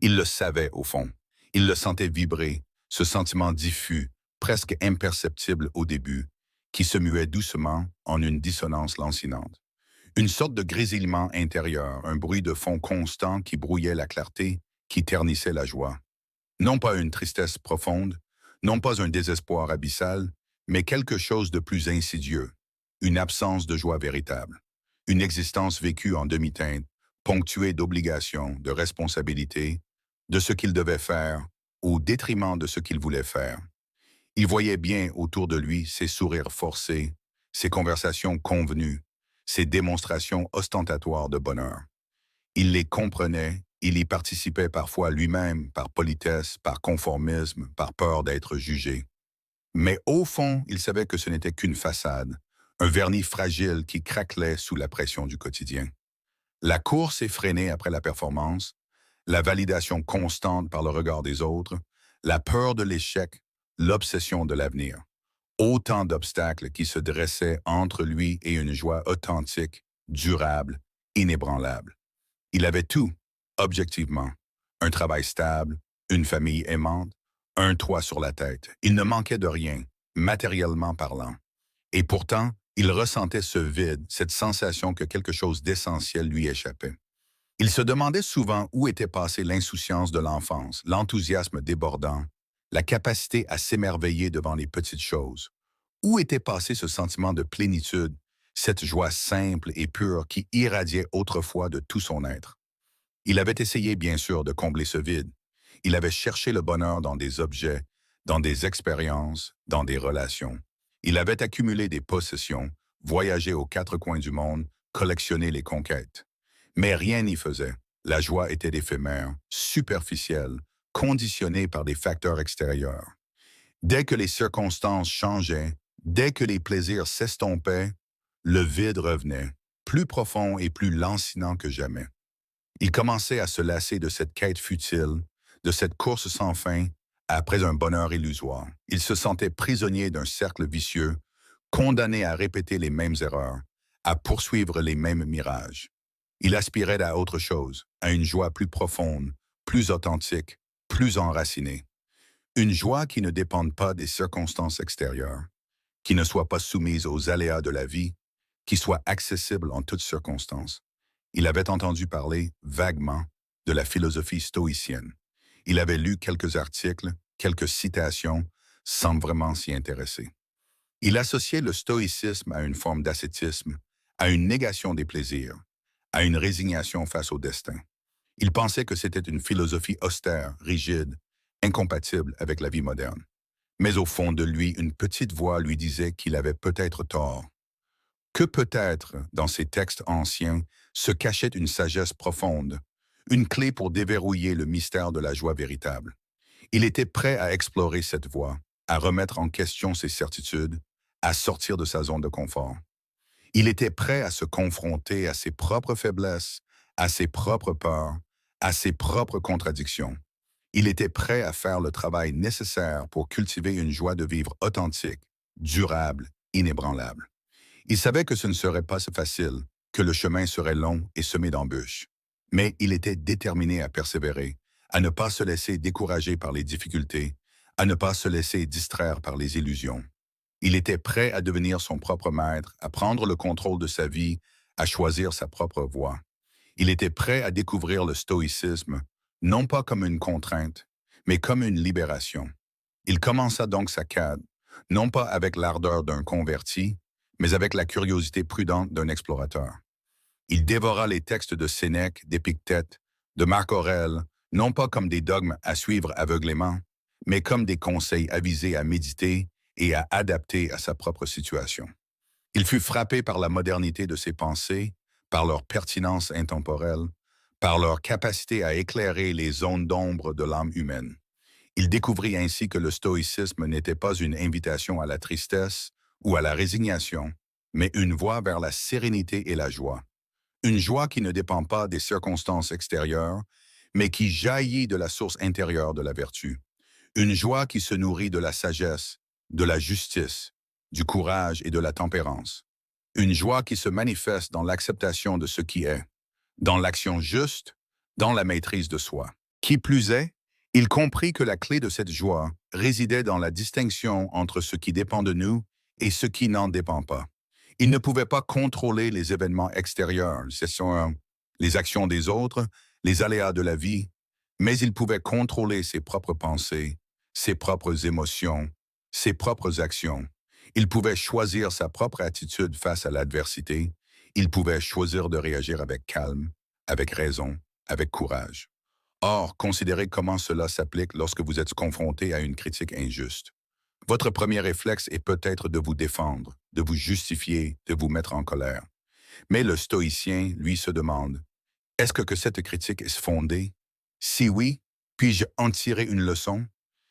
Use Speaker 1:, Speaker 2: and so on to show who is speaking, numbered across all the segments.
Speaker 1: Il le savait au fond. Il le sentait vibrer, ce sentiment diffus, presque imperceptible au début, qui se muait doucement en une dissonance lancinante. Une sorte de grésillement intérieur, un bruit de fond constant qui brouillait la clarté, qui ternissait la joie. Non pas une tristesse profonde, non pas un désespoir abyssal, mais quelque chose de plus insidieux, une absence de joie véritable, une existence vécue en demi-teinte, ponctuée d'obligations, de responsabilités, de ce qu'il devait faire, au détriment de ce qu'il voulait faire. Il voyait bien autour de lui ses sourires forcés, ses conversations convenues, ses démonstrations ostentatoires de bonheur. Il les comprenait, il y participait parfois lui-même par politesse, par conformisme, par peur d'être jugé. Mais au fond, il savait que ce n'était qu'une façade, un vernis fragile qui craquelait sous la pression du quotidien. La course effrénée après la performance, la validation constante par le regard des autres, la peur de l'échec, l'obsession de l'avenir. Autant d'obstacles qui se dressaient entre lui et une joie authentique, durable, inébranlable. Il avait tout, objectivement. Un travail stable, une famille aimante, un toit sur la tête. Il ne manquait de rien, matériellement parlant. Et pourtant, il ressentait ce vide, cette sensation que quelque chose d'essentiel lui échappait. Il se demandait souvent où était passée l'insouciance de l'enfance, l'enthousiasme débordant, la capacité à s'émerveiller devant les petites choses. Où était passé ce sentiment de plénitude, cette joie simple et pure qui irradiait autrefois de tout son être? Il avait essayé, bien sûr, de combler ce vide. Il avait cherché le bonheur dans des objets, dans des expériences, dans des relations. Il avait accumulé des possessions, voyagé aux quatre coins du monde, collectionné les conquêtes. Mais rien n'y faisait. La joie était éphémère, superficielle, conditionnée par des facteurs extérieurs. Dès que les circonstances changeaient, dès que les plaisirs s'estompaient, le vide revenait, plus profond et plus lancinant que jamais. Il commençait à se lasser de cette quête futile, de cette course sans fin, après un bonheur illusoire. Il se sentait prisonnier d'un cercle vicieux, condamné à répéter les mêmes erreurs, à poursuivre les mêmes mirages. Il aspirait à autre chose, à une joie plus profonde, plus authentique, plus enracinée. Une joie qui ne dépende pas des circonstances extérieures, qui ne soit pas soumise aux aléas de la vie, qui soit accessible en toutes circonstances. Il avait entendu parler, vaguement, de la philosophie stoïcienne. Il avait lu quelques articles, quelques citations, sans vraiment s'y intéresser. Il associait le stoïcisme à une forme d'ascétisme, à une négation des plaisirs, à une résignation face au destin. Il pensait que c'était une philosophie austère, rigide, incompatible avec la vie moderne. Mais au fond de lui, une petite voix lui disait qu'il avait peut-être tort. Que peut-être, dans ces textes anciens, se cachait une sagesse profonde, une clé pour déverrouiller le mystère de la joie véritable. Il était prêt à explorer cette voie, à remettre en question ses certitudes, à sortir de sa zone de confort. Il était prêt à se confronter à ses propres faiblesses, à ses propres peurs, à ses propres contradictions. Il était prêt à faire le travail nécessaire pour cultiver une joie de vivre authentique, durable, inébranlable. Il savait que ce ne serait pas facile, que le chemin serait long et semé d'embûches. Mais il était déterminé à persévérer, à ne pas se laisser décourager par les difficultés, à ne pas se laisser distraire par les illusions. Il était prêt à devenir son propre maître, à prendre le contrôle de sa vie, à choisir sa propre voie. Il était prêt à découvrir le stoïcisme, non pas comme une contrainte, mais comme une libération. Il commença donc sa quête, non pas avec l'ardeur d'un converti, mais avec la curiosité prudente d'un explorateur. Il dévora les textes de Sénèque, d'Épictète, de Marc Aurèle, non pas comme des dogmes à suivre aveuglément, mais comme des conseils avisés à méditer et à adapter à sa propre situation. Il fut frappé par la modernité de ses pensées, par leur pertinence intemporelle, par leur capacité à éclairer les zones d'ombre de l'âme humaine. Il découvrit ainsi que le stoïcisme n'était pas une invitation à la tristesse ou à la résignation, mais une voie vers la sérénité et la joie. Une joie qui ne dépend pas des circonstances extérieures, mais qui jaillit de la source intérieure de la vertu. Une joie qui se nourrit de la sagesse, de la justice, du courage et de la tempérance. Une joie qui se manifeste dans l'acceptation de ce qui est, dans l'action juste, dans la maîtrise de soi. Qui plus est, il comprit que la clé de cette joie résidait dans la distinction entre ce qui dépend de nous et ce qui n'en dépend pas. Il ne pouvait pas contrôler les événements extérieurs, ce sont les actions des autres, les aléas de la vie, mais il pouvait contrôler ses propres pensées, ses propres émotions, ses propres actions. Il pouvait choisir sa propre attitude face à l'adversité. Il pouvait choisir de réagir avec calme, avec raison, avec courage. Or, considérez comment cela s'applique lorsque vous êtes confronté à une critique injuste. Votre premier réflexe est peut-être de vous défendre, de vous justifier, de vous mettre en colère. Mais le stoïcien, lui, se demande, est-ce que cette critique est fondée? Si oui, puis-je en tirer une leçon?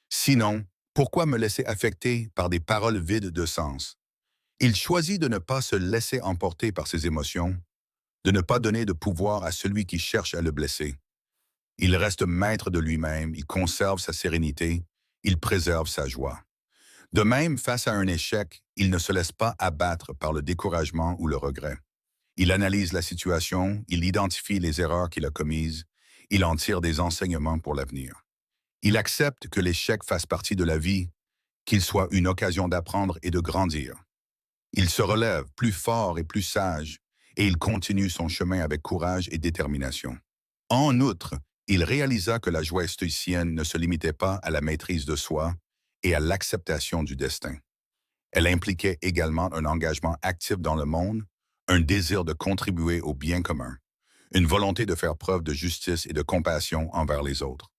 Speaker 1: Sinon, pourquoi me laisser affecter par des paroles vides de sens? Il choisit de ne pas se laisser emporter par ses émotions, de ne pas donner de pouvoir à celui qui cherche à le blesser. Il reste maître de lui-même, il conserve sa sérénité, il préserve sa joie. De même, face à un échec, il ne se laisse pas abattre par le découragement ou le regret. Il analyse la situation, il identifie les erreurs qu'il a commises, il en tire des enseignements pour l'avenir. Il accepte que l'échec fasse partie de la vie, qu'il soit une occasion d'apprendre et de grandir. Il se relève plus fort et plus sage, et il continue son chemin avec courage et détermination. En outre, il réalisa que la joie stoïcienne ne se limitait pas à la maîtrise de soi et à l'acceptation du destin. Elle impliquait également un engagement actif dans le monde, un désir de contribuer au bien commun, une volonté de faire preuve de justice et de compassion envers les autres.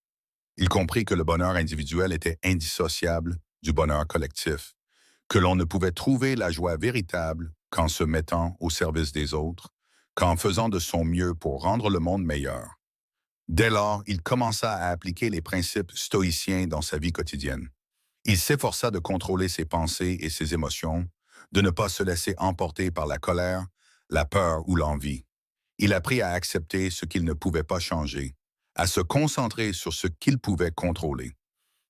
Speaker 1: Il comprit que le bonheur individuel était indissociable du bonheur collectif, que l'on ne pouvait trouver la joie véritable qu'en se mettant au service des autres, qu'en faisant de son mieux pour rendre le monde meilleur. Dès lors, il commença à appliquer les principes stoïciens dans sa vie quotidienne. Il s'efforça de contrôler ses pensées et ses émotions, de ne pas se laisser emporter par la colère, la peur ou l'envie. Il apprit à accepter ce qu'il ne pouvait pas changer, à se concentrer sur ce qu'il pouvait contrôler.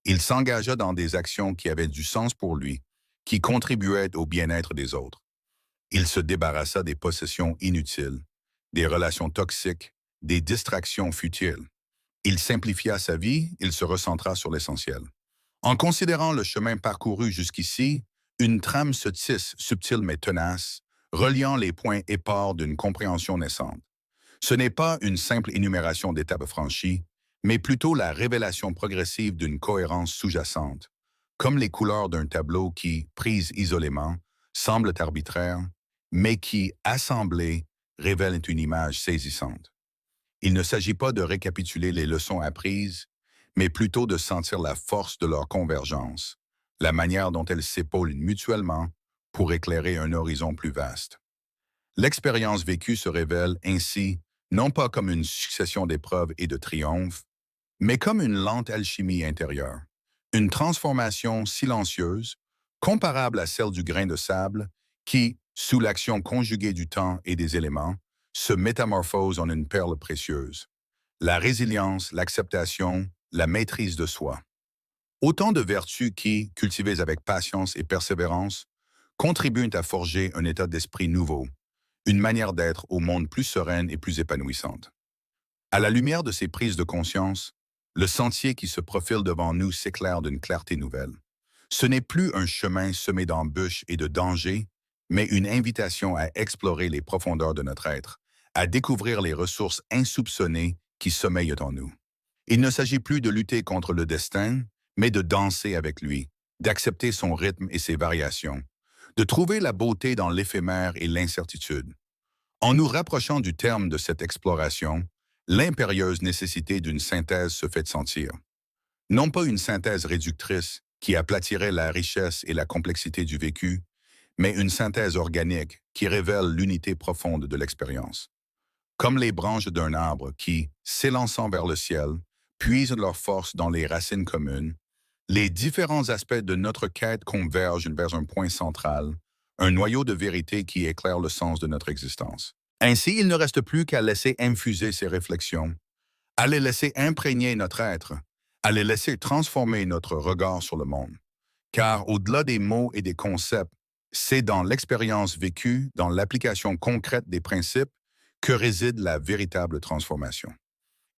Speaker 1: Il s'engagea dans des actions qui avaient du sens pour lui, qui contribuaient au bien-être des autres. Il se débarrassa des possessions inutiles, des relations toxiques, des distractions futiles. Il simplifia sa vie, il se recentra sur l'essentiel. En considérant le chemin parcouru jusqu'ici, une trame se tisse, subtile mais tenace, reliant les points épars d'une compréhension naissante. Ce n'est pas une simple énumération d'étapes franchies, mais plutôt la révélation progressive d'une cohérence sous-jacente, comme les couleurs d'un tableau qui, prises isolément, semblent arbitraires, mais qui, assemblées, révèlent une image saisissante. Il ne s'agit pas de récapituler les leçons apprises, mais plutôt de sentir la force de leur convergence, la manière dont elles s'épaulent mutuellement pour éclairer un horizon plus vaste. L'expérience vécue se révèle ainsi non pas comme une succession d'épreuves et de triomphes, mais comme une lente alchimie intérieure, une transformation silencieuse, comparable à celle du grain de sable, qui, sous l'action conjuguée du temps et des éléments, se métamorphose en une perle précieuse. La résilience, l'acceptation, la maîtrise de soi. Autant de vertus qui, cultivées avec patience et persévérance, contribuent à forger un état d'esprit nouveau, une manière d'être au monde plus sereine et plus épanouissante. À la lumière de ces prises de conscience, le sentier qui se profile devant nous s'éclaire d'une clarté nouvelle. Ce n'est plus un chemin semé d'embûches et de dangers, mais une invitation à explorer les profondeurs de notre être, à découvrir les ressources insoupçonnées qui sommeillent en nous. Il ne s'agit plus de lutter contre le destin, mais de danser avec lui, d'accepter son rythme et ses variations, de trouver la beauté dans l'éphémère et l'incertitude. En nous rapprochant du terme de cette exploration, l'impérieuse nécessité d'une synthèse se fait sentir. Non pas une synthèse réductrice qui aplatirait la richesse et la complexité du vécu, mais une synthèse organique qui révèle l'unité profonde de l'expérience. Comme les branches d'un arbre qui, s'élançant vers le ciel, puisent leur force dans les racines communes, les différents aspects de notre quête convergent vers un point central, un noyau de vérité qui éclaire le sens de notre existence. Ainsi, il ne reste plus qu'à laisser infuser ces réflexions, à les laisser imprégner notre être, à les laisser transformer notre regard sur le monde. Car au-delà des mots et des concepts, c'est dans l'expérience vécue, dans l'application concrète des principes, que réside la véritable transformation.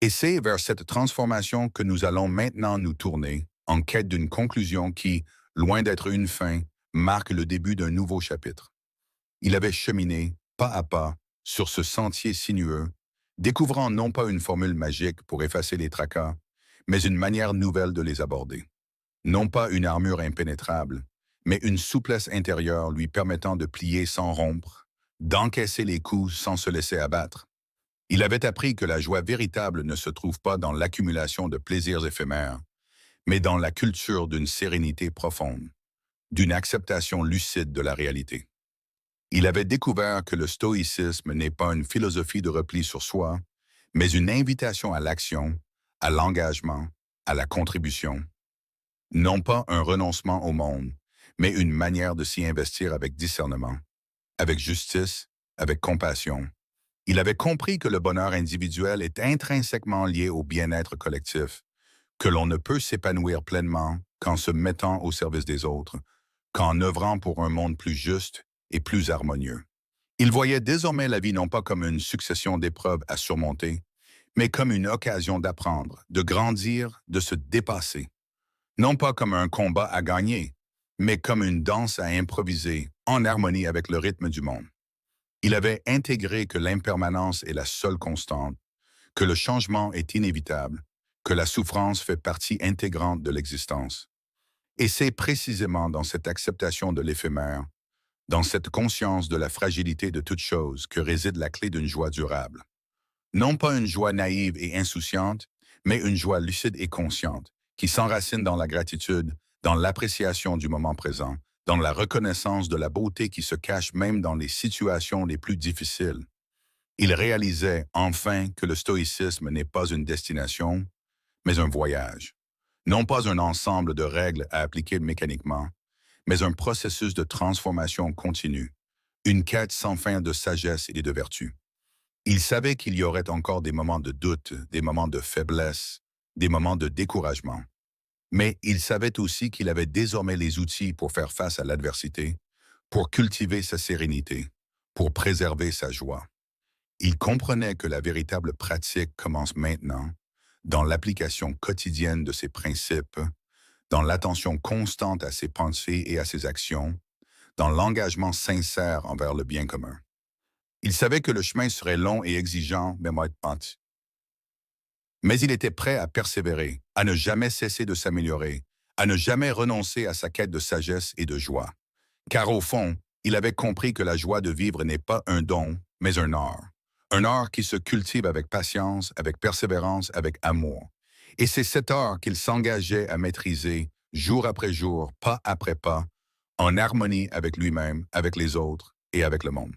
Speaker 1: Et c'est vers cette transformation que nous allons maintenant nous tourner, en quête d'une conclusion qui, loin d'être une fin, marque le début d'un nouveau chapitre. Il avait cheminé, pas à pas, sur ce sentier sinueux, découvrant non pas une formule magique pour effacer les tracas, mais une manière nouvelle de les aborder. Non pas une armure impénétrable, mais une souplesse intérieure lui permettant de plier sans rompre, d'encaisser les coups sans se laisser abattre. Il avait appris que la joie véritable ne se trouve pas dans l'accumulation de plaisirs éphémères, mais dans la culture d'une sérénité profonde, d'une acceptation lucide de la réalité. Il avait découvert que le stoïcisme n'est pas une philosophie de repli sur soi, mais une invitation à l'action, à l'engagement, à la contribution. Non pas un renoncement au monde, mais une manière de s'y investir avec discernement, avec justice, avec compassion. Il avait compris que le bonheur individuel est intrinsèquement lié au bien-être collectif, que l'on ne peut s'épanouir pleinement qu'en se mettant au service des autres, qu'en œuvrant pour un monde plus juste et plus harmonieux. Il voyait désormais la vie non pas comme une succession d'épreuves à surmonter, mais comme une occasion d'apprendre, de grandir, de se dépasser. Non pas comme un combat à gagner, mais comme une danse à improviser en harmonie avec le rythme du monde. Il avait intégré que l'impermanence est la seule constante, que le changement est inévitable, que la souffrance fait partie intégrante de l'existence. Et c'est précisément dans cette acceptation de l'éphémère, dans cette conscience de la fragilité de toute chose que réside la clé d'une joie durable. Non pas une joie naïve et insouciante, mais une joie lucide et consciente, qui s'enracine dans la gratitude, dans l'appréciation du moment présent, dans la reconnaissance de la beauté qui se cache même dans les situations les plus difficiles. Il réalisait enfin que le stoïcisme n'est pas une destination, mais un voyage. Non pas un ensemble de règles à appliquer mécaniquement, mais un processus de transformation continue, une quête sans fin de sagesse et de vertu. Il savait qu'il y aurait encore des moments de doute, des moments de faiblesse, des moments de découragement. Mais il savait aussi qu'il avait désormais les outils pour faire face à l'adversité, pour cultiver sa sérénité, pour préserver sa joie. Il comprenait que la véritable pratique commence maintenant, dans l'application quotidienne de ses principes, dans l'attention constante à ses pensées et à ses actions, dans l'engagement sincère envers le bien commun. Il savait que le chemin serait long et exigeant, mais il était prêt à persévérer, à ne jamais cesser de s'améliorer, à ne jamais renoncer à sa quête de sagesse et de joie. Car au fond, il avait compris que la joie de vivre n'est pas un don, mais un art. Un art qui se cultive avec patience, avec persévérance, avec amour. Et c'est cet art qu'il s'engageait à maîtriser, jour après jour, pas après pas, en harmonie avec lui-même, avec les autres et avec le monde.